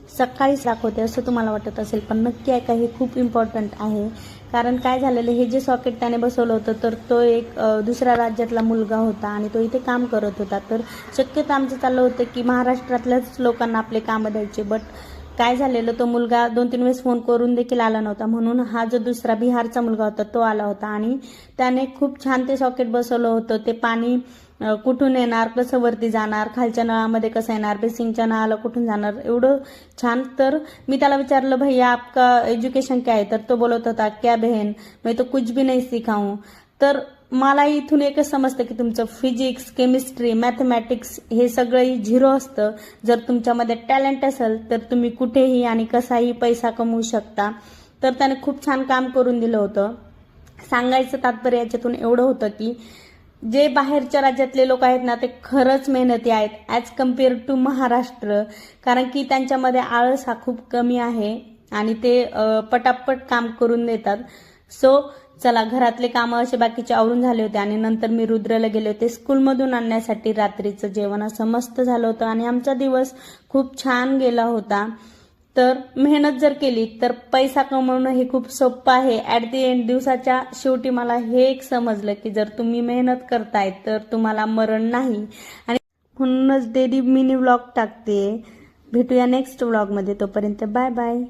सकाळीच दाखवते असं तुम्हाला वाटत असेल, पण नक्की ऐका, हे खूप इम्पॉर्टंट आहे. कारण काय झालेलं, हे जे सॉकेट त्याने बसवलं होतं तर तो एक दुसऱ्या राज्यातला मुलगा होता आणि तो इथे काम करत होता. तर शक्यतो आमचं चाललं होतं की महाराष्ट्रातल्याच लोकांना आपले कामं द्यायचे. बट काय झालेलं, तो मुलगा 2-3 वेळेस फोन करून देखील आला नव्हता. म्हणून हा जो दुसरा बिहारचा मुलगा होता तो आला होता आणि त्याने खूप छान ते सॉकेट बसवलं होतं. ते पाणी कुठून येणार, कसं वरती जाणार, खालच्या नळामध्ये कसं येणार, बेसिंगच्या नळाला कुठून जाणार, एवढं छान. तर मी त्याला विचारलं, भैया आपका एज्युकेशन क्या है? तर तो बोलत होता, क्या बहन मैं तो कुछ भी नहीं सिखाऊं. तर मला इथून एकच समजतं की तुमचं फिजिक्स, केमिस्ट्री, मॅथमॅटिक्स हे सगळं झिरो असतं. जर तुमच्यामध्ये टॅलेंट असेल तर तुम्ही कुठेही आणि कसाही पैसा कमवू शकता. तर त्याने खूप छान काम करून दिलं होतं. सांगायचं तात्पर्य याच्यातून एवढं होतं की जे बाहेरच्या राज्यातले लोक आहेत ना, ते खरंच मेहनती आहेत ॲज कम्पेअर टू महाराष्ट्र. कारण की त्यांच्यामध्ये आळस हा खूप कमी आहे आणि ते पटापट काम करून देतात. सो चला, घरातले कामं असे बाकीचे आवरून झाले होते आणि नंतर मी रुद्रला गेले होते स्कूलमधून आणण्यासाठी. रात्रीचं जेवण असं मस्त झालं होतं आणि आमचा दिवस खूप छान गेला होता. तर मेहनत जर केली तर पैसा कमवणं हे खूप सोपं आहे. ॲट दी एंड दिवसाच्या शेवटी मला हे एक समजलं की जर तुम्ही मेहनत करताय तर तुम्हाला मरण नाही. आणि म्हणूनच डेली मिनी व्लॉग टाकते. भेटूया नेक्स्ट व्लॉगमध्ये. तोपर्यंत बाय बाय.